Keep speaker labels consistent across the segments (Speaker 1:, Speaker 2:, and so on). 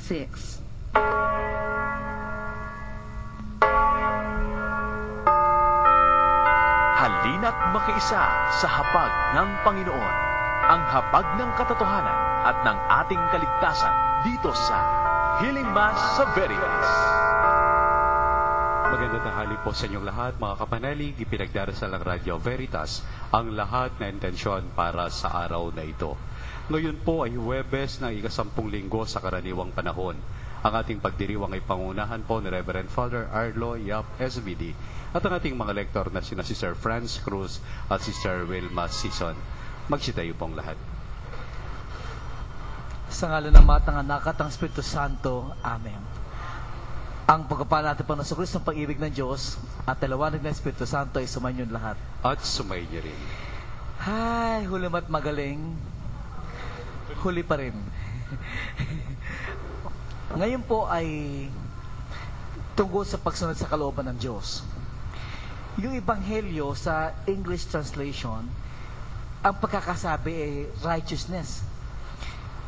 Speaker 1: 6.
Speaker 2: Halina't makiisa sa hapag ng Panginoon, ang hapag ng katotohanan at ng ating kaligtasan dito sa Healing Mass sa Veritas.
Speaker 3: Magandang tanghali po sa inyong lahat, mga kapanalig. Ipinagdarasal ng Radyo Veritas ang lahat na intensyon para sa araw na ito. Ngayon po ay Huwebes ng ika-10 linggo sa karaniwang panahon. Ang ating pagdiriwang ay pangunahan po ni Reverend Father Arlo Yap SVD at ang ating mga lektor na sina Sister Franz Cruz at Sister Wilma Sison. Magsitayo pong lahat.
Speaker 4: Sa ngalan ng Ama at ng Anak at ng Espiritu Santo. Amen. Ang pagpapala natin pang Jesucristo ng pag-ibig ng Diyos at talawanig ng Espiritu Santo ay sumainyo lahat.
Speaker 3: At sumainyo rin.
Speaker 4: Hay, huli mat magaling. Huli pa rin. Ngayon po ay tungkol sa pagsunod sa kalooban ng Diyos. Yung Ebanghelyo sa English translation, ang pagkakasabi ay righteousness.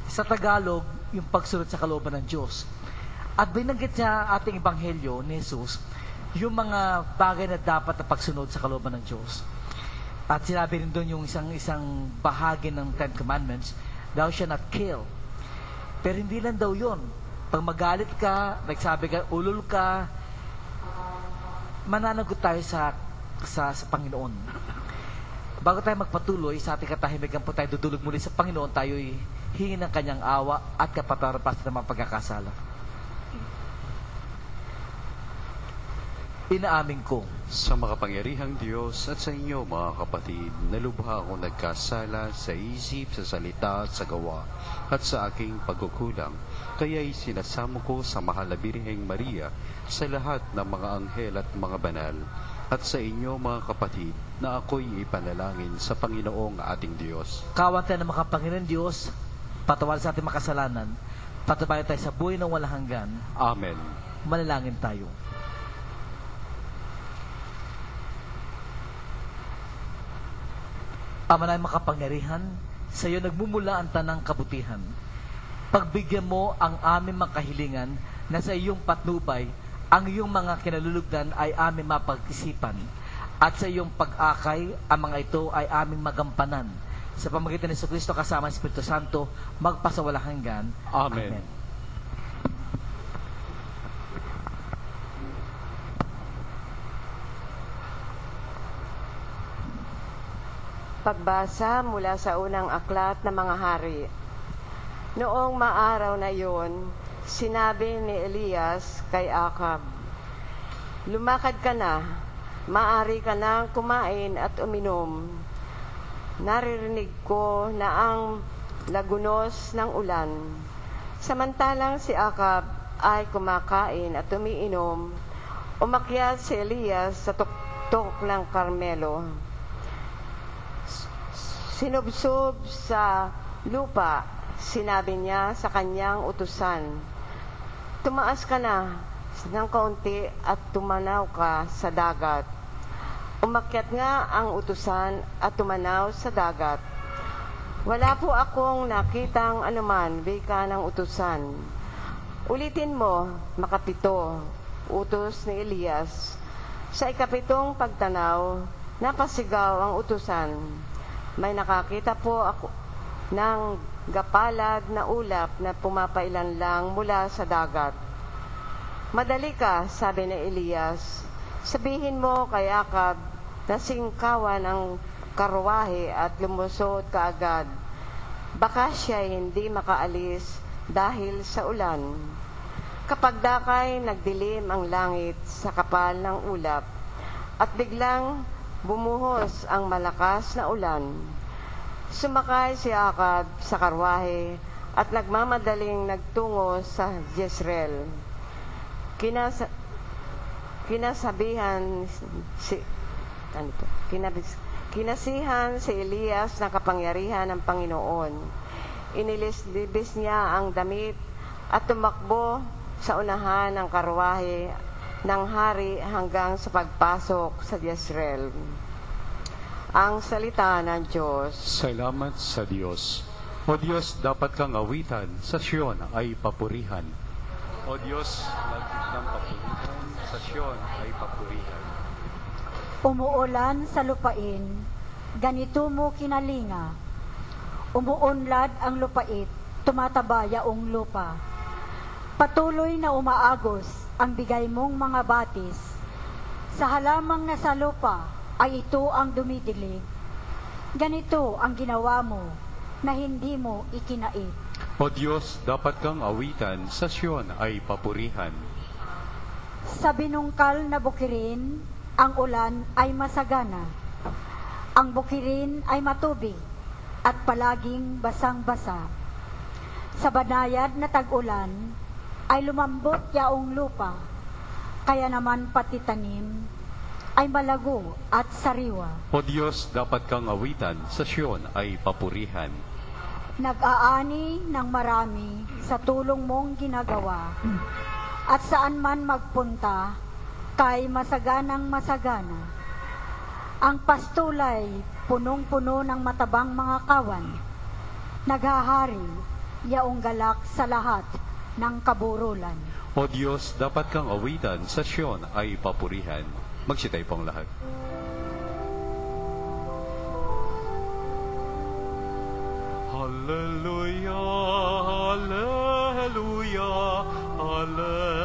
Speaker 4: Sa Tagalog, yung pagsunod sa kalooban ng Diyos. At binanggit sa ating Ebanghelyo ni Jesus, yung mga bagay na dapat na pagsunod sa kalooban ng Diyos. At sinabi rin doon yung isang bahagi ng Ten Commandments, thou shalt not kill. Pero hindi lang daw yun. Pag magalit ka, nagsabi ka, ulol ka, mananagot tayo sa Panginoon. Bago tayo magpatuloy sa ating katahimikan po tayo dudulog muli sa Panginoon, tayo hingi ng kanyang awa at kapatawaran para sa mga pagkakasala. Inaamin ko
Speaker 3: Sa makapangyarihang Diyos at sa inyo mga kapatid, nalubha ako nagkasala sa isip, sa salita at sa gawa at sa aking pagkukulang. Kaya'y sinasamo ko sa mahal na Birheng Maria sa lahat ng mga anghel at mga banal at sa inyo mga kapatid na ako'y ipanalangin sa Panginoong ating Diyos.
Speaker 4: kawan tayo ng makapangyarihan Diyos, patawal sa ating makasalanan, patubayan tayo sa buhay ng walang hanggan.
Speaker 3: Amen.
Speaker 4: Manalangin tayo. Ama na makapangyarihan, sa iyo nagmumula ang tanang kabutihan. Pagbigyan mo ang aming mga kahilingan na sa iyong patnubay, ang iyong mga kinalulugdan ay aming mapag-isipan. At sa iyong pag-akay, ang mga ito ay aming magampanan. Sa pamagitan ni Jesucristo kasama ng Espiritu Santo, magpasawalang hanggan.
Speaker 3: Amen.
Speaker 4: Amen.
Speaker 5: Pagbasa mula sa unang aklat ng mga hari. Noong maaraw na iyon, sinabi ni Elias kay Ahab, lumakad ka na, maaari ka nang kumain at uminom. Naririnig ko na ang lagunos ng ulan. Samantalang si Ahab ay kumakain at umiinom, umakyat si Elias sa tuktok ng Karmelo. Sinubsob sa lupa, sinabi niya sa kanyang utusan, tumaas ka na ng kaunti at tumanaw ka sa dagat. Umakyat nga ang utusan at tumanaw sa dagat. Wala po akong nakitang anuman, wika ng utusan. Ulitin mo, makapito, utos ni Elias. Sa ikapitong pagtanaw, napasigaw ang utusan. May nakakita po ako ng gapalad na ulap na pumapailan lang mula sa dagat. Madali ka, sabi ni Elias. Sabihin mo kay Ahab na singkawan ang karwahe at lumusot kaagad. Baka siya hindi makaalis dahil sa ulan. Kapag dakay nagdilim ang langit sa kapal ng ulap at biglang bumuhos ang malakas na ulan. Sumakay si Ahab sa karwahe at nagmamadaling nagtungo sa Jezreel. Kinasihan si Elias ng kapangyarihan ng Panginoon. Inilis-libis niya ang damit at tumakbo sa unahan ng karwahe ng hari hanggang sa pagpasok sa Jezreel. Ang salita ng Diyos.
Speaker 3: Salamat sa Diyos. O Diyos, dapat kang awitan, sa Siyon ay papurihan. O Diyos, langit ng papurihan, sa Siyon ay papurihan.
Speaker 1: Umuulan sa lupain, ganito mo kinalinga. Umuunlad ang lupait, tumataba yaong lupa. Patuloy na umaagos ang bigay mong mga batis. Sa halamang nasa lupa ay ito ang dumidilig. Ganito ang ginawa mo na hindi mo ikinait.
Speaker 3: O Diyos, dapat kang awitan, sa Siyon ay papurihan.
Speaker 1: Sa binungkal na bukirin, ang ulan ay masagana. Ang bukirin ay matubig at palaging basang-basa. Sa banayad na tag-ulan ay lumambot yaong lupa, kaya naman pati tanim ay malago at sariwa.
Speaker 3: O Diyos, dapat kang awitan, sa Siyon ay papurihan.
Speaker 1: Nag-aani ng marami sa tulong mong ginagawa, at saan man magpunta, kay masaganang masagana. Ang pastulay, punong-puno ng matabang mga kawan. Naghahari, yaong galak sa lahat ng kaburulan.
Speaker 3: O Diyos, dapat kang awitan, sa Siyon ay papurihan. Magsitay pong lahat. Hallelujah, hallelujah, hallelujah.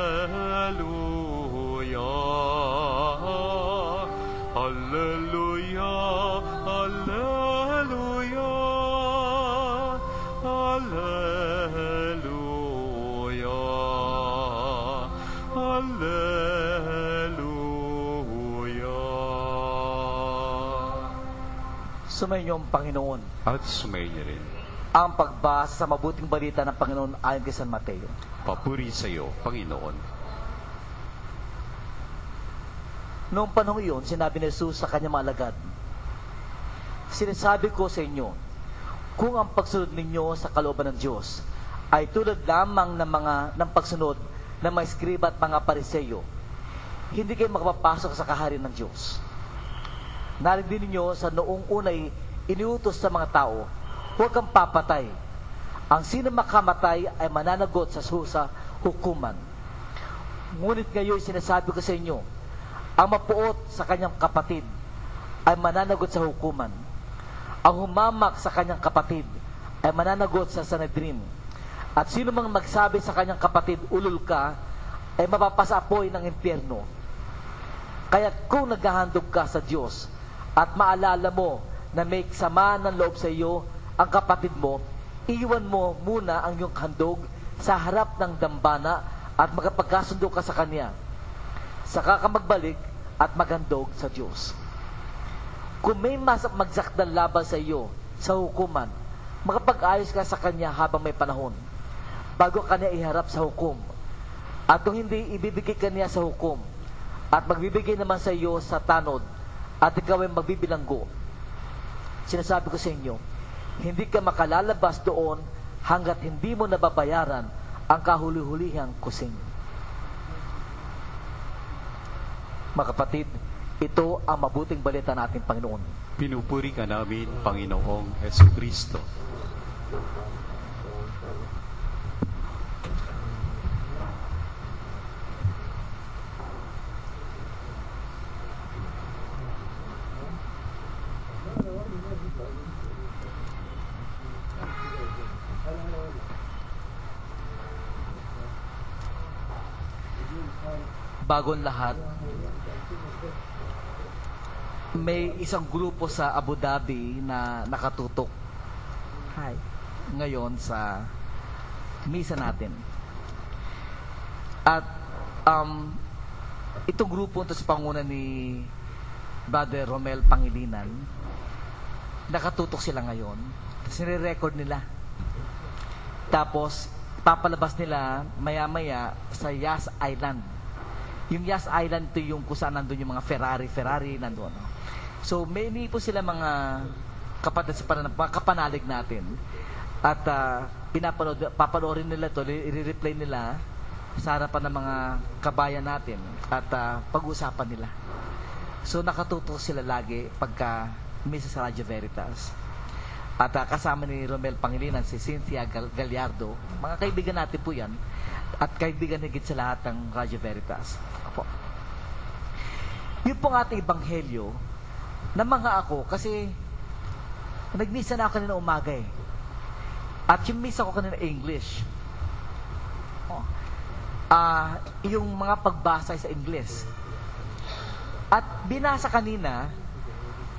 Speaker 3: Hallelujah, hallelujah, hallelujah, hallelujah.
Speaker 4: Sumainyo ang Panginoon.
Speaker 3: At sumayin niya rin.
Speaker 4: Ang pagbasa sa mabuting balita ng Panginoon ayon kay San Mateo.
Speaker 3: Papuri sa iyo, Panginoon.
Speaker 4: Noong panahon iyon, sinabi ni Jesus sa kanyang mga alagad, "Sinasabi ko sa inyo, kung ang pagsunod ninyo sa kalooban ng Diyos ay tulad lamang ng pagsunod ng mga eskriba at mga pariseyo, hindi kayo makapapasok sa kaharian ng Diyos. Narinig ninyo sa noong unay iniutos sa mga tao, huwag kang papatay. Ang sino makamatay ay mananagot sa hukuman. Ngunit ngayon sinasabi ko sa inyo, ang mapuot sa kanyang kapatid ay mananagot sa hukuman. Ang humamak sa kanyang kapatid ay mananagot sa Sanhedrin. At sino mang magsabi sa kanyang kapatid, ulol ka, ay mapapasapoy ng impyerno. Kaya kung naghahandog ka sa Diyos at maalala mo na may sama ng loob sa iyo ang kapatid mo, iwan mo muna ang iyong handog sa harap ng dambana at magkapagkasundo ka sa Kanya. Saka ka magbalik at maghandog sa Diyos. Kung may magsakdal laban sa iyo sa hukuman, makapag-ayos ka sa Kanya habang may panahon, bago Kanya iharap sa hukom. At kung hindi, ibibigay Kanya sa hukom, at magbibigay naman sa iyo sa tanod, at ikaw ay magbibilanggo. Sinasabi ko sa inyo, hindi ka makalalabas doon hanggat hindi mo nababayaran ang kahuli-hulihang kusing." Mga kapatid, ito ang mabuting balita ng ating Panginoon.
Speaker 3: Pinupuri ka namin, Panginoong Jesucristo.
Speaker 4: Bagong lahat, may isang grupo sa Abu Dhabi na nakatutok ngayon sa misa natin. At itong grupo ito sa panguna ni Brother Romel Pangilinan, nakatutok sila ngayon. Sine-record nila. Tapos papalabas nila maya-maya sa Yas Island. Yung Yas Island, ito yung kung saan nandun yung mga Ferrari nandun. So, may po sila mga kapatid sa mga kapanalig natin. At papanoorin nila ito, i-replay nila sa harapan ng mga kabayan natin at pag-uusapan nila. So, nakatutok sila lagi pagka misa sa Radio Veritas. At kasama ni Romel Pangilinan, si Cynthia Gallardo. Mga kaibigan natin po yan. At kaibigan higit sa lahat ng Radio Veritas. Opo. Yung pong ating ebanghelyo, na mga ako, kasi nagmisa na ako kanina umaga eh. At yung misa ko kanina English. Yung mga pagbasa sa English. At binasa kanina,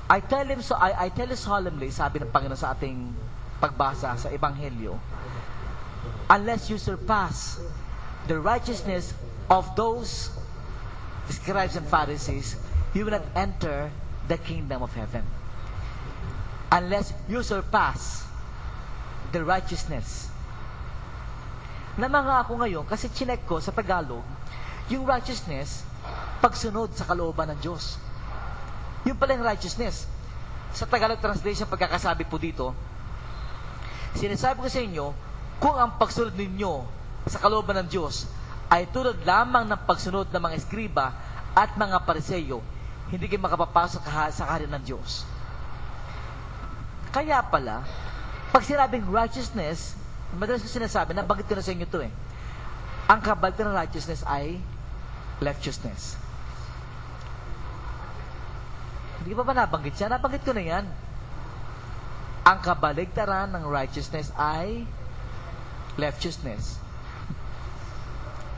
Speaker 4: I tell you solemnly, sabi ng Panginoon sa ating pagbasa sa Ebanghelyo, unless you surpass the righteousness of those scribes and Pharisees, you will not enter the kingdom of heaven. Unless you surpass the righteousness. Na mga ako ngayon, kasi chinek ko sa Tagalog, yung righteousness, pagsunod sa kalooban ng Diyos. Yung pala yung righteousness. Sa Tagalog translation, pagkakasabi po dito, sinasabi ko sa inyo, kung ang pagsunod ninyo sa kalooban ng Diyos ay tulad lamang ng pagsunod ng mga eskriba at mga pariseyo, hindi kayo makapapasok sa kaharian ng Diyos. Kaya pala, pag sinabing righteousness, madalas ko sinasabi, nabanggit ko na sa inyo ito eh, ang kabaligtaran ng righteousness ay leftiousness. Hindi pa ba nabanggit siya? Nabanggit ko na yan. Ang kabaligtaran ng righteousness ay leftiousness.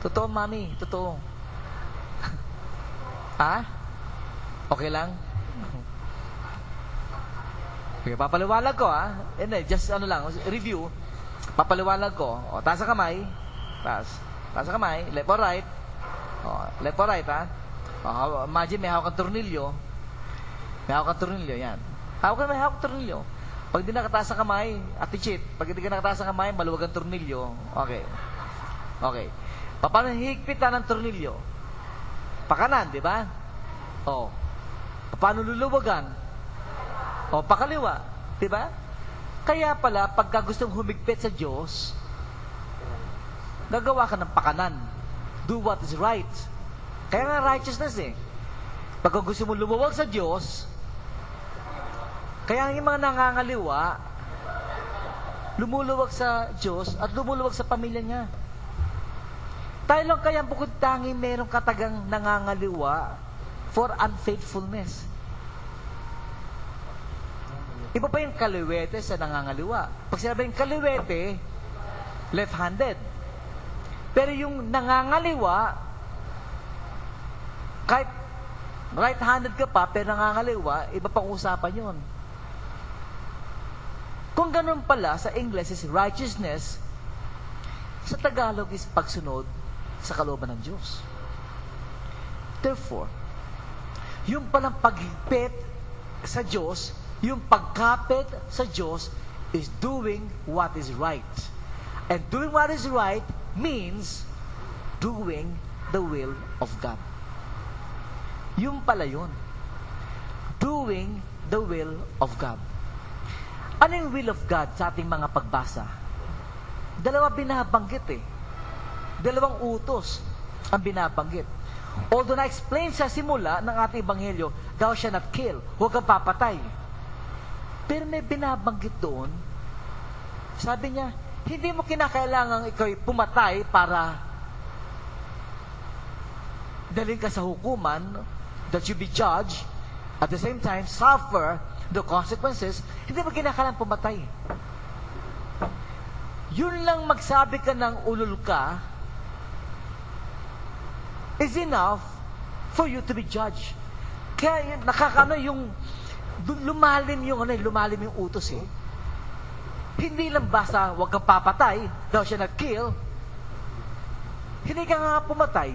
Speaker 4: Totoo, mami. Totoo. Ha? Okay lang? Okay, papaliwanag ko, ha? Hindi, just review. Papaliwanag ko. O, taas ang kamay. Taas ang kamay. Left or right. O, left or right, ha? O, imagine may hawak ang tornilyo. May hawak ang tornilyo, yan. May hawak ang tornilyo. Pag di nakataas ang kamay, ati-cheat. Pag di ka nakataas ang kamay, maluwag ang tornilyo. Okay. Paano hihigpitan ng tornilyo? Pakanan, di ba? O. Paano luluwagan? O, pakaliwa. Di ba? Kaya pala, pagka gustong humigpit sa Diyos, gagawa ka ng pakanan. Do what is right. Kaya nga righteousness eh. Pagka gusto mo lumuwag sa Diyos, kaya yung mga nangangaliwa, lumuluwag sa Diyos at lumuluwag sa pamilya niya. Tayo lang kaya bukod tangi merong katagang nangangaliwa for unfaithfulness. Iba pa yung kaliwete sa nangangaliwa. Pag sinabi yung kaliwete, left-handed. Pero yung nangangaliwa, kahit right-handed ka pa, pero nangangaliwa, iba pang usapan yun. Kung ganun pala, sa English is righteousness, sa Tagalog is pagsunod sa kalooban ng Diyos. Therefore, yung palang paghigpit sa Diyos, yung pagkapit sa Diyos is doing what is right. And doing what is right means doing the will of God. Yung pala yun. Doing the will of God. Ano yung will of God sa ating mga pagbasa? Dalawa binabanggit eh. Dalawang utos ang binabanggit. Although na-explain sa simula ng ating ebanghelyo, thou shalt not kill, huwag kang papatay. Pero may binabanggit doon, sabi niya, hindi mo kinakailangang ikaw'y pumatay para dalhin ka sa hukuman, that you be judged, at the same time, suffer the consequences. Hindi mo kinakailangang pumatay. Yun lang magsabi ka ng ulul ka is enough for you to be judged. Kaya nakakano yung lumalim yung utos eh. Hindi lang basta wag kang papatay, thou shalt not kill. Hindi ka nga pumatay.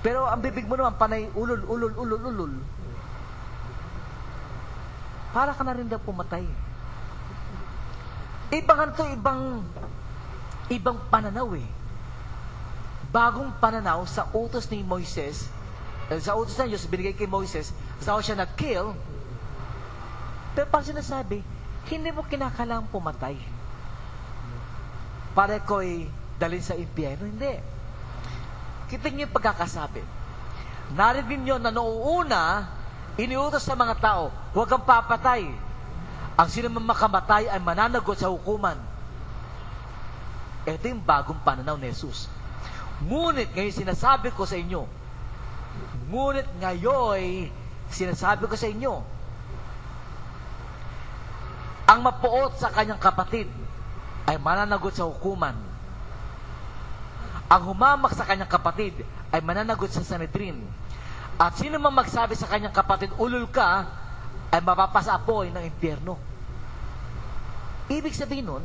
Speaker 4: Pero ang bibig mo naman panay ulul. Para ka na rin daw pumatay. Ibang pananaw eh. Bagong pananaw sa utos ni Moises, sa utos ng Diyos binigay kay Moises, thou shalt not kill. Pero pag sinasabi, hindi mo kinakailangang pumatay para ko'y dalhin sa impyerno. Hindi. Kita niyo yung pagkakasabi. Narinig niyo na noong una, iniutos sa mga tao, huwag kang papatay. Ang sino man makamatay ay mananagot sa hukuman. Ito yung bagong pananaw ni Jesus. Ngunit ngayon sinasabi ko sa inyo, ang mapuot sa kanyang kapatid ay mananagot sa hukuman. Ang humamak sa kanyang kapatid ay mananagot sa Sanhedrin. At sino man magsabi sa kanyang kapatid, ulol ka, ay mapapasapoy ng impyerno. Ibig sabihin nun,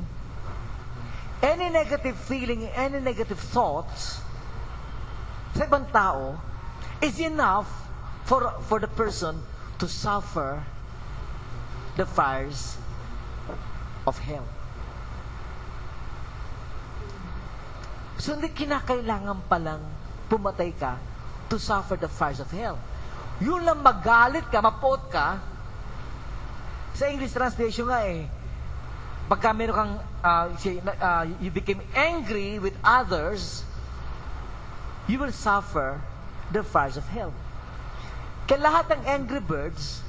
Speaker 4: any negative feeling, any negative thoughts sa ibang tao is enough for the person to suffer the fires of hell. So, hindi kinakailangan palang pumatay ka to suffer the fires of hell. Yun lang magalit ka, mapuot ka. Sa English translation nga pagka meron kang, you became angry with others, you will suffer the fires of hell. Kaya lahat ng angry birds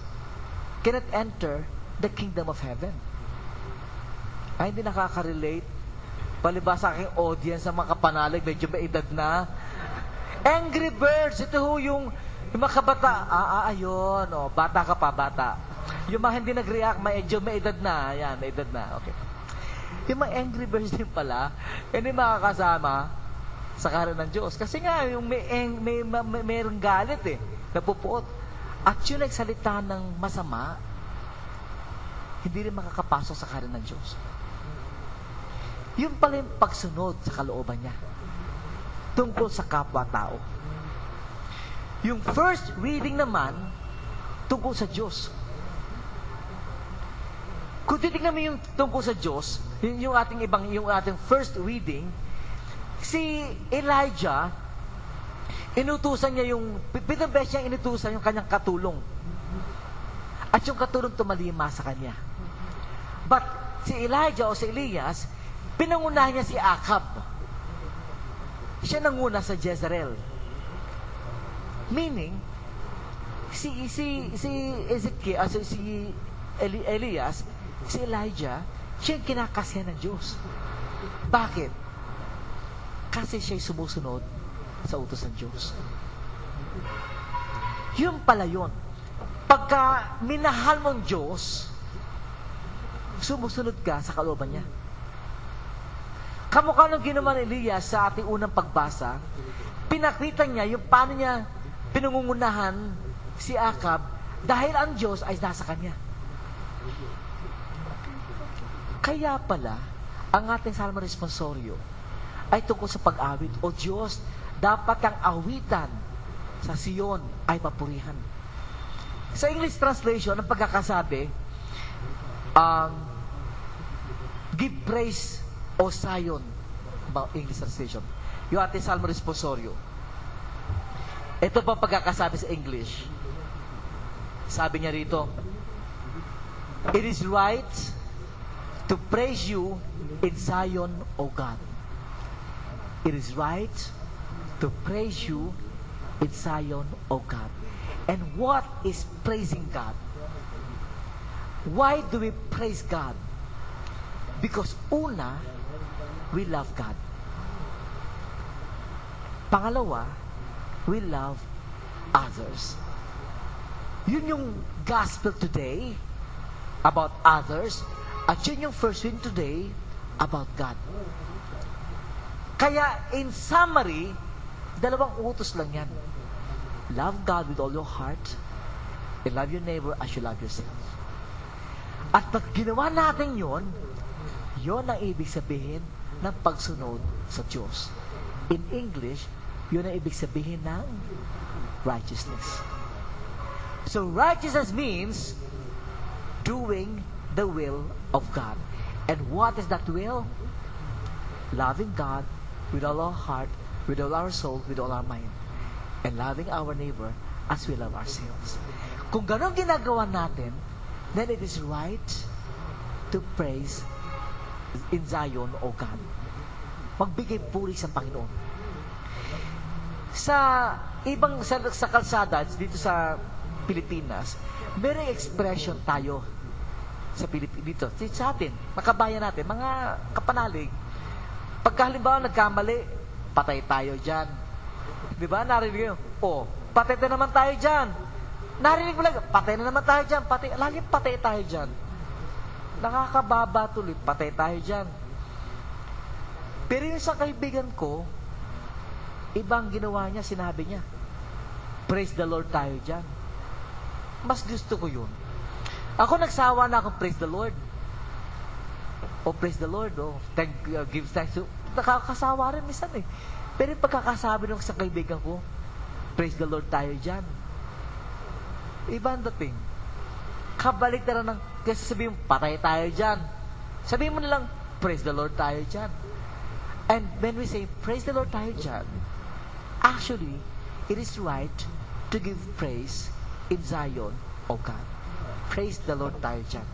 Speaker 4: cannot enter the kingdom of heaven. Ay, hindi nakaka-relate. Palibasa aking audience sa mga kapanalig, medyo may edad na. Angry birds, ito yung mga kabata. Ayun, bata ka pa, bata. Yung mga hindi nag-react, medyo may edad na. Yan, may edad na. Okay. Yung mga angry birds din pala, hindi makakasama sa kaharian ng Diyos. Kasi nga, yung mayroong galit napupuot. At yung nagsalita ng masama, hindi rin makakapasok sa kaharian ng Diyos. Yun pala yung pagsunod sa kalooban niya tungkol sa kapwa-tao. Yung first reading naman tungkol sa Diyos. Kung titignan mo yung tungkol sa Diyos, yung ating first reading, si Elijah, inutusan niya pitong beses niya inutusan yung kanyang katulong. At yung katulong tumalima sa kanya. But si Elijah o si Elias, pinangunahan niya si Ahab. Siya nanguna sa Jezreel. Meaning, si Elias, si Elijah, siya yung kinakasya ng Diyos. Bakit? Kasi siya'y sumusunod sa utos ng Diyos. Yun pala yun. Pagka minahal mong Diyos, sumusunod ka sa kalooban niya. Kamukha nung ginawa ni Elias sa ating unang pagbasa, pinakita niya yung paano niya pinangungunahan si Ahab dahil ang Diyos ay nasa kanya. Kaya pala, ang ating salmo responsorio ay tungkol sa pag-awit. O Diyos, dapat ang awitan sa Sion ay papurihan. Sa English translation, ang pagkakasabi, give praise o Zion, English translation. Yung ating salmo responsorio. Ito pa pagkakasabi sa English. Sabi niya rito, it is right to praise you in Zion, O God. It is right to praise you in Zion, O God. And what is praising God? Why do we praise God? Because una, we love God. Pangalawa, we love others. Yun yung gospel today about others, at yun yung first reading today about God. Kaya, in summary, dalawang utos lang yan. Love God with all your heart and love your neighbor as you love yourself. At pag ginawa natin yon ang ibig sabihin ng pagsunod sa Diyos. In English, yun ang ibig sabihin ng righteousness. So, righteousness means doing the will of God. And what is that will? Loving God with all our heart, with all our soul, with all our mind. And loving our neighbor as we love ourselves. Kung ganun ginagawa natin, then it is right to praise in Zion, O God. Magbigay puri sa Panginoon. Sa kalsada, dito sa Pilipinas, may expression tayo sa dito, sa atin, makabayan natin, mga kapanalig, pagka halimbawa nagkamali, patay tayo dyan. Di ba? Narinig yun. Patay na naman tayo dyan. Narinig mo lang, patay na naman tayo dyan. Lagi patay tayo dyan. Nakakababa tuloy, patay tayo dyan. Pero yung sa kaibigan ko, ibang ginawa niya, sinabi niya, praise the Lord tayo dyan. Mas gusto ko yun. Ako nagsawa na akong praise the Lord. Praise the Lord. Give thanks to... Nakakasawa rin minsan eh. Pero yung pagkakasabi ng sa kaibigan ko, praise the Lord tayo dyan. Iba ang dating. Kabalik na lang kasi sabihin mo, patay tayo dyan. Sabihin mo na lang, praise the Lord tayo dyan. And when we say, praise the Lord tayo dyan, actually, it is right to give praise in Zion, O God. Praise the Lord tayo dyan.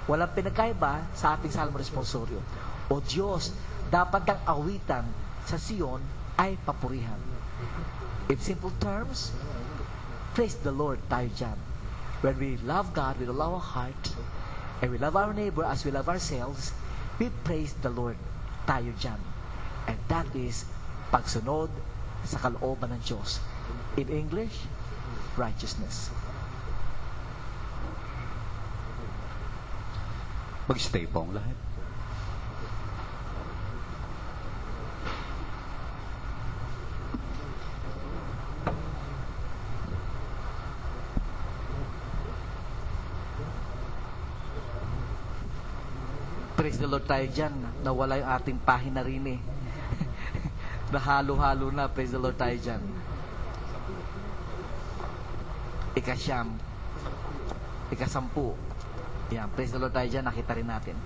Speaker 4: Walang pinagkaiba sa ating salmo responsorio. O Diyos, dapat ang awitan sa Sion ay papurihan. In simple terms, praise the Lord tayo dyan. When we love God with all our heart, and we love our neighbor as we love ourselves, we praise the Lord tayo dyan. And that is pagsunod sa kalooban ng Diyos. In English, righteousness.
Speaker 3: Mag-stay po ang lahat.
Speaker 4: Praise the Lord tayo dyan. Nawala yung ating pahina rin eh. Nahalo-halo na. Praise the Lord tayo dyan. Ikasyam. Ikasampu. Yan. Praise the Lord tayo dyan. Nakita rin natin.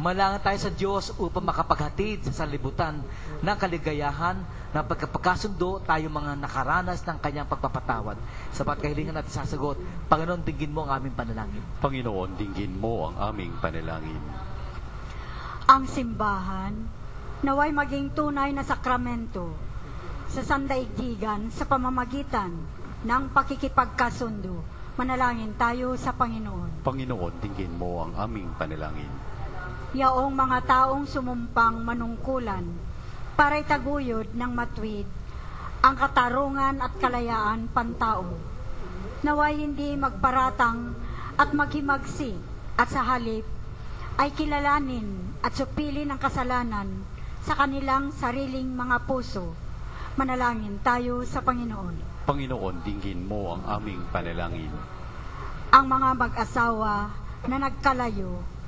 Speaker 4: Malangan tayo sa Diyos upang makapaghatid sa sanlibutan ng kaligayahan na pagkapagkasundo tayo mga nakaranas ng kanyang pagpapatawad. Sa pagkahilingan natin sasagot, Panginoon, dinggin mo ang aming panalangin.
Speaker 3: Panginoon, dinggin mo ang aming panalangin.
Speaker 1: Ang simbahan, naway maging tunay na sakramento sa sandaigdigan sa pamamagitan ng pakikipagkasundo. Manalangin tayo sa Panginoon.
Speaker 3: Panginoon, dinggin mo ang aming panalangin.
Speaker 1: Yaong mga taong sumumpang manungkulan para itaguyod ng matwid ang katarungan at kalayaan pantao. Naway hindi magparatang at maghimagsi at sa halip ay kilalanin at supilin ang kasalanan sa kanilang sariling mga puso. Manalangin tayo sa Panginoon.
Speaker 3: Panginoon, dinggin mo ang aming panalangin.
Speaker 1: Ang mga mag-asawa na nagkalayo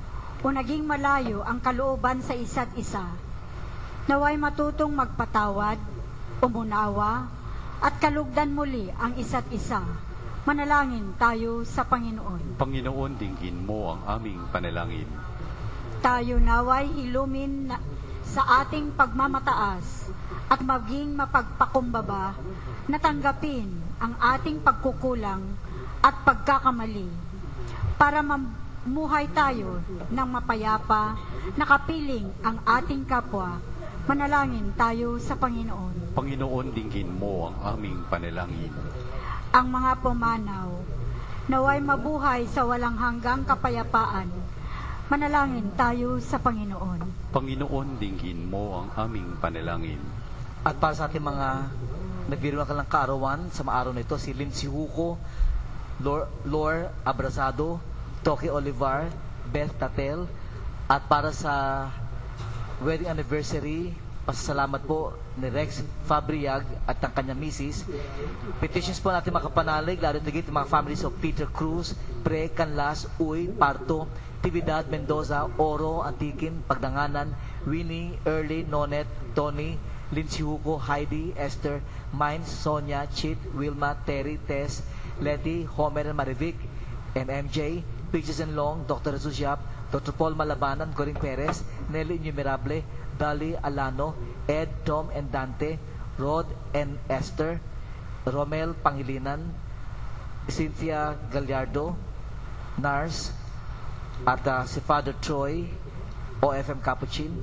Speaker 1: o naging malayo ang kalooban sa isa't isa, naway matutong magpatawad, umunawa, at kalugdan muli ang isa't isa. Manalangin tayo sa Panginoon.
Speaker 3: Panginoon, dinggin mo ang aming panalangin.
Speaker 1: Tayo naway hilumin sa ating pagmamataas at maging mapagpakumbaba na tanggapin ang ating pagkukulang at pagkakamali para mamuhay tayo ng mapayapa, nakapiling ang ating kapwa. Manalangin tayo sa Panginoon.
Speaker 3: Panginoon, dinggin mo ang aming panalangin.
Speaker 1: Ang mga pumanaw, naway mabuhay sa walang hanggang kapayapaan. Manalangin tayo sa Panginoon.
Speaker 3: Panginoon, dinggin mo ang aming panalangin.
Speaker 4: At para sa ating mga nagbiruan ka ng kaarawan sa maaraw na ito, si Lindsay Huco, Lor Abrazado, Toki Olivar, Beth Tatel, at para sa wedding anniversary, pasasalamat po ni Rex Fabriag at ang kanyang misis. Petitions po natin makapanalig, lalo na git mga families of Peter Cruz, Pre, Canlas, Uy, Parto, Tividad, Mendoza, Oro, Antikin, Pagdanganan, Winnie, Early, Nonet, Tony, Lindsay Hugo, Heidi, Esther, Mines, Sonia, Chit, Wilma, Terry, Tess, Letty, Homer, Marivic, and MJ, Peaches and Long, Dr. Jesus Yap, Dr. Paul Malabanan, Coring Perez, Nelly Innumerable, Dali Alano, Ed, Tom, and Dante, Rod and Esther, Romel Pangilinan, Cynthia Gallardo, Nars, at si Father Troy, OFM Capuchin,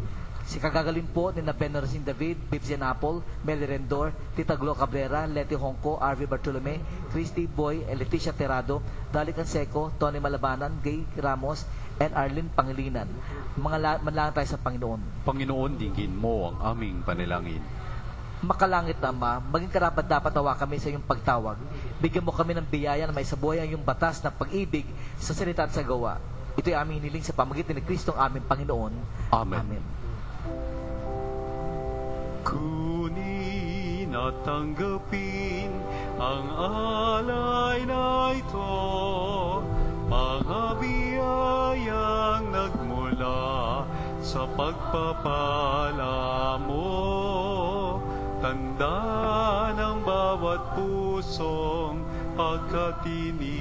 Speaker 4: Si kagagalin po ni na Benorcin David, Bibsian Apple, Mel Rendor, Tita Glo Cabrera, Leti Hongko, RV Bartolome, Christy Boy, Leticia Terrado, Dali Canseco, Tony Malabanan, Gay Ramos, and Arlene Pangilinan. Manalangin tayo sa Panginoon.
Speaker 3: Panginoon, dinggin mo ang aming panalangin.
Speaker 4: Makalangit na Ama, maging karapat dapat nawa kami sa iyong pagtawag. Bigyan mo kami ng biyaya na may sabuhay ang iyong batas ng pag-ibig sa salita at sa gawa. Ito'y aming hiniling sa pamagitan ni Kristo ang aming Panginoon.
Speaker 3: Amen.
Speaker 4: Amen.
Speaker 3: Kunin at tanggapin ang alay na ito, mga biyayang nagmula sa pagpapala mo. Tanda ng bawat pusong pagkatinibig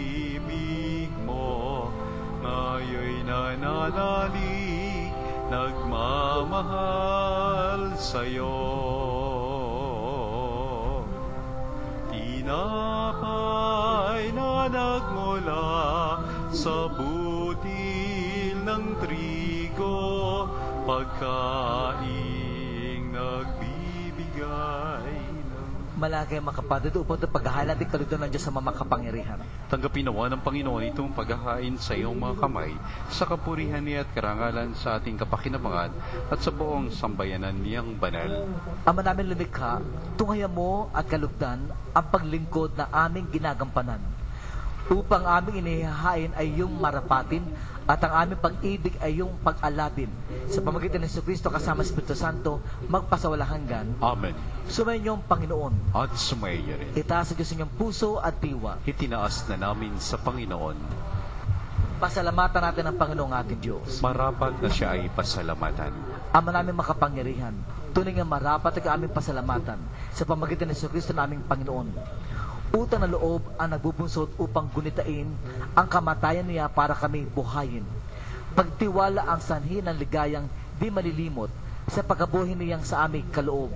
Speaker 3: mo, ngayon nananalig, nagmamahal sa'yo. Tinapay na nagmula sa butil ng trigo, pagkaing nagbibigay ng...
Speaker 4: Malagay mga kapatid upang ito paghahalan at kalugdan ng Diyos sa mamakapangyarihan.
Speaker 3: Tanggapin nawa ng Panginoon itong paghahain sa iyong mga kamay, sa kapurihan niya at karangalan sa ating kapakinabangan at sa buong sambayanan niyang banal.
Speaker 4: Ama namin lumikha, tunghayan mo at kalugdan ang paglingkod na aming ginagampanan. Upang aming inihahain ay iyong marapatin at ang aming pag-ibig ay iyong pag-alabin. Sa pamagitan ng Jesucristo kasama sa Espiritu Santo, magpasawala hanggan.
Speaker 3: Amen.
Speaker 4: Sumayin niyo ang Panginoon.
Speaker 3: At sumaya rin.
Speaker 4: Itaas sa Diyos inyong puso at diwa.
Speaker 3: Itinaas na namin sa Panginoon.
Speaker 4: Pasalamatan natin ang Panginoong ating Diyos.
Speaker 3: Marapat na siya ay pasalamatan.
Speaker 4: Ama namin makapangyarihan, tunay nga marapat ang aming pasalamatan sa pamagitan ng Jesucristo na aming Panginoon. Utang na loob ang nagbubunsod upang gunitain ang kamatayan niya para kami buhayin. Pagtiwala ang sanhi ng ligayang di malilimot sa pagkabuhay niyang sa aming kaloob.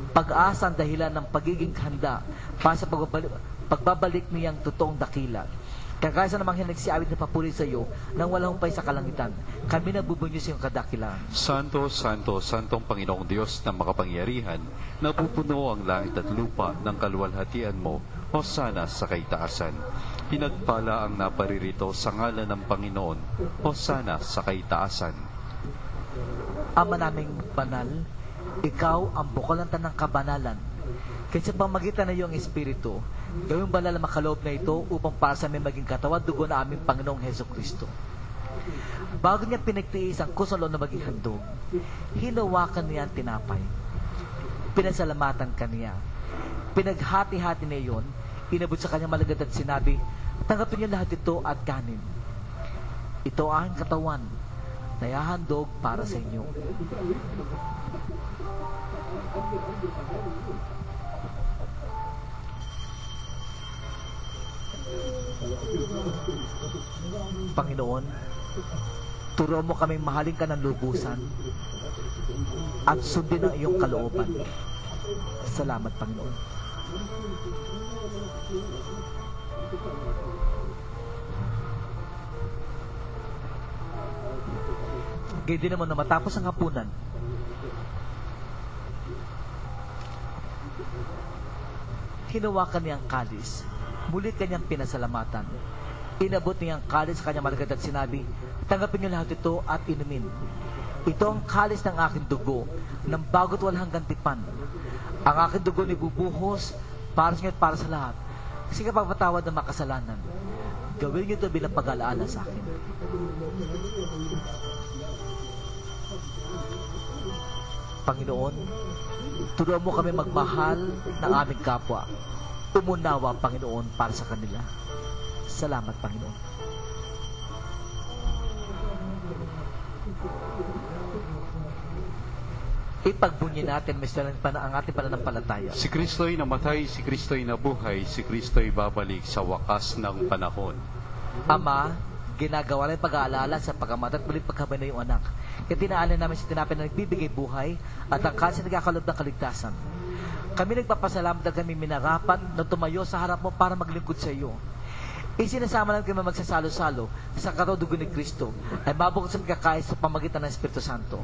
Speaker 4: Pag-asa ang dahilan ng pagiging handa para sa pagbabalik niyang totoong dakila. Kagaya sa namang hinagsiawit na papuri sa iyo nang walang humpay sa kalangitan, kami nagbubunyo sa iyong kadakilaan.
Speaker 3: Santo, Santo, Santong Panginoong Diyos na makapangyarihan, napupuno ang langit at lupa ng kaluwalhatian mo, Hosana sa kaitaasan. Pinagpala ang naparirito sa ngalan ng Panginoon, Hosana sa kaitaasan.
Speaker 4: Ama naming banal, ikaw ang bukalantan ng kabanalan. Kaya sa pamagitan ng iyong Espiritu, gawing banal na makaloob na ito upang para sa amin maging katawan dugo na aming Panginoong Heso Kristo. Bago niya pinagtiis ang kusalo na maging handog, hinawakan niya ang tinapay. Pinasalamatan kaniya. Pinaghati-hati niya iyon, inabot sa kanyang malagad at sinabi, tanggapin niyo lahat ito at kanin. Ito ang katawan na ihahandog para sa inyo. Panginoon, turo mo kaming mahalin ka ng lubusan at sundin ang iyong kalooban. Salamat, Panginoon. Gaya din naman na matapos ang hapunan, hinawakan niya ang kalis. Muli kanyang pinasalamatan. Inabot niya ang kalis sa kanyang malagad at sinabi, tanggapin niyo lahat ito at inumin. Ito ang kalis ng aking dugo, ng bago't walang hanggang tipan. Ang aking dugo ni bubuhos para sa inyo at para sa lahat. Kasi kapagpatawad ng makasalanan, gawin niyo ito bilang pag-alaala sa akin. Panginoon, turuan mo kami magmahal ng aming kapwa. Umunawa, Panginoon, para sa kanila. Salamat, Panginoon. Ipagbunyi natin, Mr. ang ating pananampalataya.
Speaker 3: Si Kristo'y namatay, si Kristo'y nabuhay, si Kristo'y babalik sa wakas ng panahon.
Speaker 4: Ama, ginagawa namin pag-aalala sa pagkamatay at muling pagkabay na iyong anak. Kaya tinaalan namin sa tinapay na nagbibigay buhay at ang kasi nagkakalob ng kaligtasan. Kami nagpapasalamat at kami minarapat na tumayo sa harap mo para maglingkod sa iyo. Isinasama namin kami magsasalo-salo sa karodugo ni Kristo ay mabukod sa magkakais sa pamagitan ng Espiritu Santo.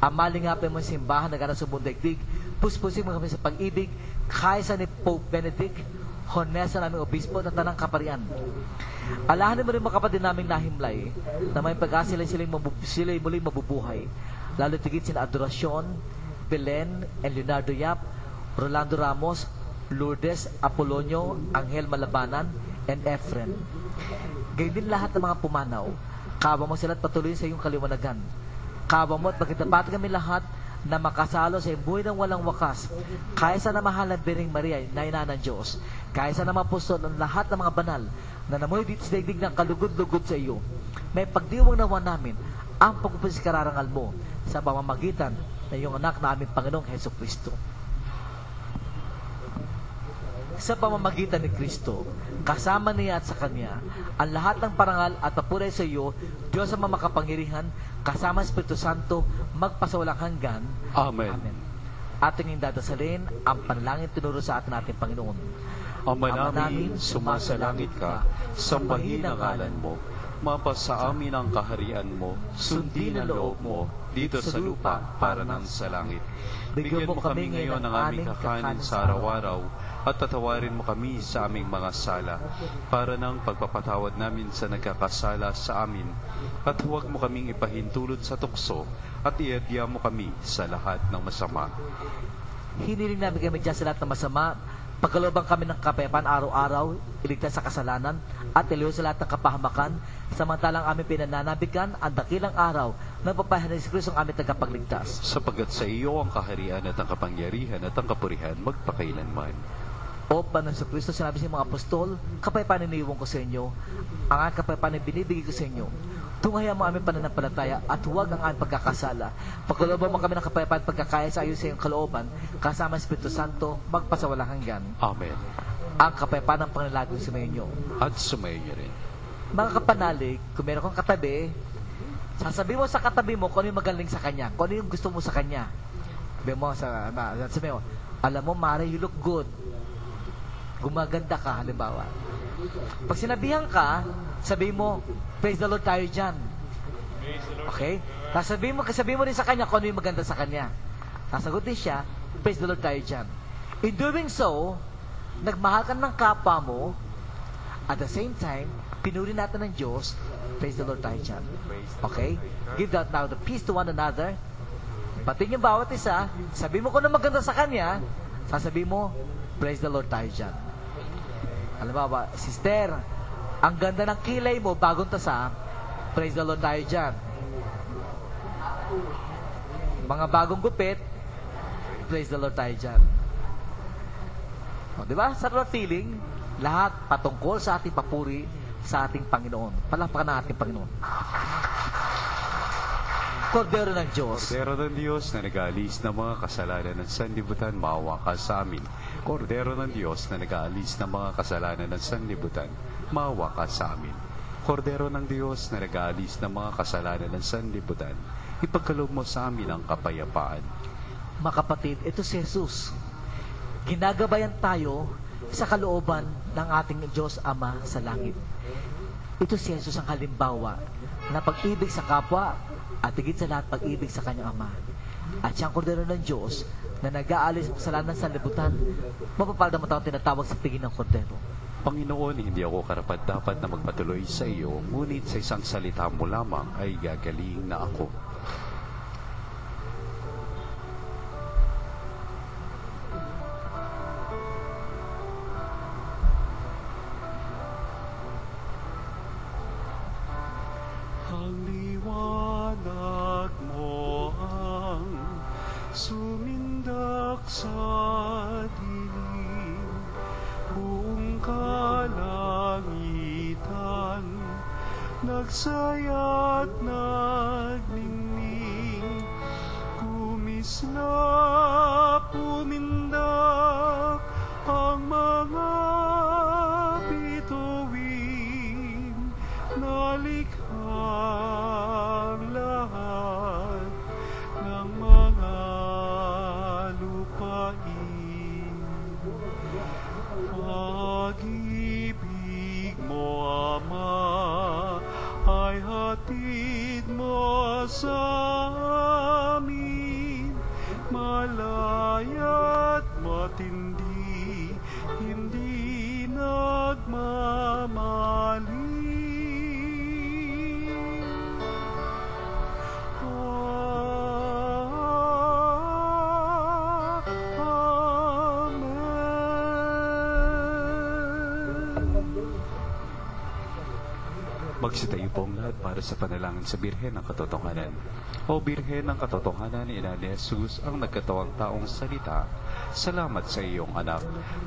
Speaker 4: Amalingapin mo ang simbahan na ganang subong daigdig. Puspusin mo kami sa pag-ibig, kaysa ni Pope Benedict, honesta naming obispo na tanang kaparian. Alahanin mo rin mga kapatid naming nahimlay na may pag-asa sila'y muling mabubuhay. Lalo tigit sina Adoracion, Belen, and Leonardo Yap, Rolando Ramos, Lourdes, Apolonio, Angel Malabanan, and Efren. Gayun din lahat ng mga pumanaw. Kawa mo sila at patuloy sa iyong kaliwanagan. Kawa mo at magkitapat kami lahat na makasalo sa buhay ng walang wakas. Kaysa na mahal na Biring Maria na ina ng Diyos. Kaysa na mapustol ang lahat ng mga banal na namoy dito sa daigdig ng kalugod-lugod sa iyo. May pagdiwang nawa namin ang pagpupus kararangal mo sa pamamagitan ng iyong anak na aming Panginoong Heso Kristo. Sa pamamagitan ni Kristo, kasama niya at sa Kanya, ang lahat ng parangal at papuri sa iyo, Diyos ang mamakapangyarihan, kasama Espiritu Santo, magpasawalang hanggan.
Speaker 3: Amen.
Speaker 4: Amen. Ating dadasalin ang panalangin tinuro sa atin natin Panginoon.
Speaker 3: Ama namin, sumasalangit ka, sambahin ang ngalan mo, mapasa amin ang kaharian mo, sundin ang loob mo, dito sa lupa para nang sa langit. Bigyan mo kami ngayon ng aming kakanin sa araw-araw, at tatawarin mo kami sa aming mga sala, para ng pagpapatawad namin sa nagkakasala sa amin, at huwag mo kaming ipahintulot sa tukso, at iadya mo kami sa lahat ng masama.
Speaker 4: Hiniling namin kami dyan sa lahat ng masama, pagkalobang kami ng kapayapaan araw-araw, iligtas sa kasalanan, at iliw sa lahat ng kapahamakan, samantalang aming pinananabikan ang dakilang araw ng papahan ni Kristo ang aming tagapagligtas.
Speaker 3: Sapagat sa iyo ang kaharian at ang kapangyarihan at ang kapurihan magpakailanman.
Speaker 4: O Panginoon sa Kristo, sinabi sa mga apostol, kapayapaan iniiwan ko sa inyo, ang aking kapayapaan ay binibigay ko sa inyo. Tunghayan mo aming pananampalataya at huwag ang aming pagkakasala. Pagkalooban mo kami ng kapayapaan pagkakaya sa iyo sa iyong kalooban, kasama ang Espiritu Santo, magpasawalang hanggan.
Speaker 3: Amen.
Speaker 4: Ang kapayapaan ng Panginoon sumayo inyo.
Speaker 3: At sumayo niyo rin.
Speaker 4: Mga kapanalig, kung meron kang katabi, sasabihin mo sa katabi mo kung ano yung magaling sa kanya, kung ano yung gusto mo sa kanya. Sabi mo, alam mo, Mare, you look good. Gumaganda ka, halimbawa. Pag sinabihan ka, sabihin mo, praise the Lord tayo dyan. Okay? Sasabihin mo rin sa kanya kung ano yung maganda sa kanya. Sasagot din siya, praise the Lord tayo dyan. In doing so, nagmahal ka ng kapwa mo, at the same time, pinuri natin ng Diyos, praise the Lord tayo dyan. Okay? Give that now the peace to one another. Batiin yung bawat isa, sabihin mo kung ano maganda sa kanya, sasabihin mo, praise the Lord tayo dyan. Alam ba, sister, ang ganda ng kilay mo, bagong tasa, praise the Lord tayo dyan. Mga bagong gupit, praise the Lord tayo dyan. O, diba? Sarap feeling, lahat patungkol sa ating papuri sa ating Panginoon. Palakpakan na ating Panginoon. Kordero ng Diyos.
Speaker 3: Kordero ng Diyos na nag-aalis ng mga kasalanan ng sanlibutan, maawa ka sa amin. Kordero ng Diyos na nag-aalis ng mga kasalanan ng sanlibutan, maawa ka sa amin. Kordero ng Diyos na nag-aalis ng mga kasalanan ng sanlibutan, ipagkaloob mo sa amin ang kapayapaan.
Speaker 4: Mga kapatid, ito si Jesus. Ginagabayan tayo sa kalooban ng ating Diyos Ama sa langit. Ito si Jesus ang halimbawa na pag-ibig sa kapwa at higit sa lahat pag-ibig sa kanyang Ama. At siyang kordero ng Diyos na nag-aalis sa kasalanan sa libutan, mapapalad mo taong tinatawag sa piging ng kordero.
Speaker 3: Panginoon, hindi ako karapat-dapat na magpatuloy sa iyo, ngunit sa isang salita mo lamang ay gagaling na ako. Ang liwanag mo ang sumindak sa dilim, buong kalangitan nagsaya't nagningning, kumislap, pumindak ang mga bituin, nalikhang lahat ng mga lupain. Pag-ibig mo, Ama, ay hatid mo sa amin. kaya't matindi, hindi nagmamali. Magsitayo po ang lahat para sa panalangin sa Birhen ng Katotohanan. O Birhen ng Katotohanan, Ina ni Jesus, ang nagkatawang taong salita, salamat sa iyong anak.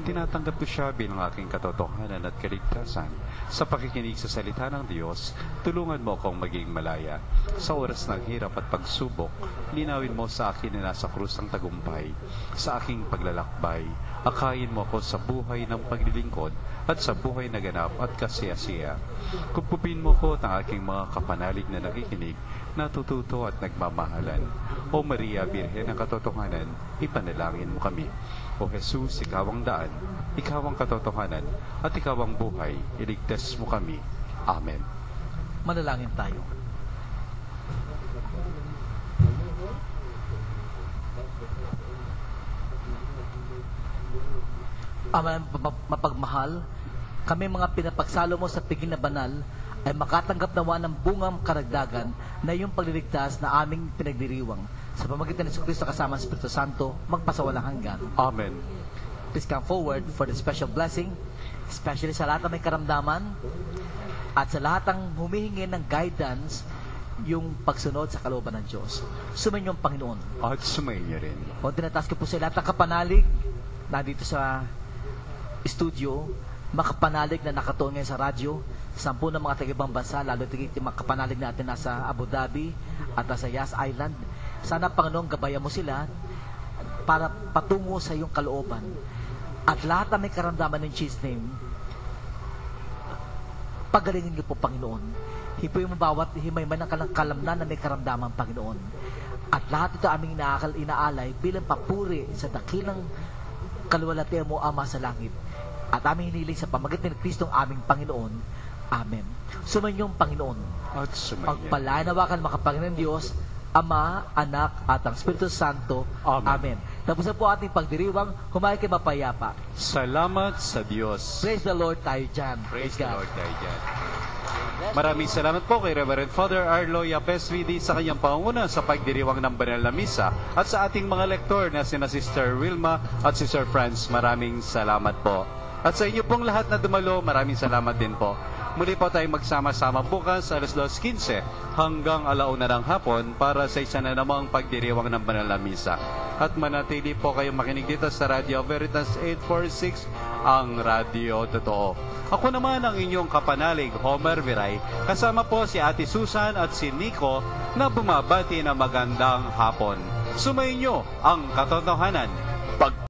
Speaker 3: Tinatanggap ko siya bilang aking katotohanan at kaligtasan. Sa pakikinig sa salita ng Diyos, tulungan mo akong maging malaya. Sa oras ng hirap at pagsubok, linawin mo sa akin na nasa krus ang tagumpay. Sa aking paglalakbay, akayin mo ako sa buhay ng paglilingkod at sa buhay na ganap at kasiyasiya. Kupupin mo ko ng aking mga kapanalig na nakikinig, natututo at nagmamahalan. O Maria, Birhen ng Katotohanan, ipanalangin mo kami. O Jesus, ikaw ang daan, ikaw ang katotohanan, at ikaw ang buhay, iligtas mo kami. Amen.
Speaker 4: Manalangin tayo. Ama mapagmahal, kami mga pinapagsalo mo sa piging na banal ay makatanggap nawa ng bungang karagdagan na iyong pagliligtas na aming pinagdiriwang. Sa pamagitan ni Kristo kasama ng Espiritu Santo, magpasawalang hanggan.
Speaker 3: Amen.
Speaker 4: Please come forward for the special blessing, especially sa lahat ng may karamdaman at sa lahat ng humihingi ng guidance yung pagsunod sa kalooban ng Diyos. Sumayin niyo ang Panginoon.
Speaker 3: At sumayin niyo rin.
Speaker 4: O tinataas ko po sa lahat ng kapanalig na dito sa studio, makapanalig na nakatuon ngayon sa radyo, 10 ng mga taga-ibang bansa, lalo tigit yung mga kapanalig natin nasa Abu Dhabi at nasa Yas Island. Sana, Panginoon, gabayan mo sila para patungo sa iyong kalooban. At lahat na may karamdaman ng Jesus name, pagalingin niyo po, Panginoon. Hipuin mo bawat himay man ng kalamnan na may karamdaman, Panginoon. At lahat ito aming inaalay bilang papuri sa dakilang kaluwalhatian mo, Ama sa langit. At aming hiniling sa pamagitan ni Kristong aming Panginoon. Amen. Sumanyong Panginoon.
Speaker 3: At sumayin.
Speaker 4: Pagpalainawakan makapangyarihan ng Diyos, Ama, Anak, at ang Espiritu Santo.
Speaker 3: Amen.
Speaker 4: Amen. Tapos na po ating pagdiriwang, humayo kayo mapayapa.
Speaker 3: Salamat sa Diyos.
Speaker 4: Praise the Lord tayo dyan.
Speaker 3: Praise the Lord tayo dyan. Maraming salamat po kay Reverend Father Arlo Yapesvidi sa kanyang pangunguna sa pagdiriwang ng Banal na Misa at sa ating mga lektor na sina Sister Wilma at Sister Franz. Maraming salamat po. At sa inyo pong lahat na dumalo, maraming salamat din po. Muli po tayong magsama-sama bukas alas 2:15 hanggang 1:00 ng hapon para sa isa na namang pagdiriwang ng Banal na Misa. At manatili po kayong makinig dito sa Radio Veritas 846, ang Radio Totoo. Ako naman ang inyong kapanalig, Homer Viray, kasama po si Ate Susan at si Nico na bumabati na magandang hapon. Sumayin nyo ang katotohanan.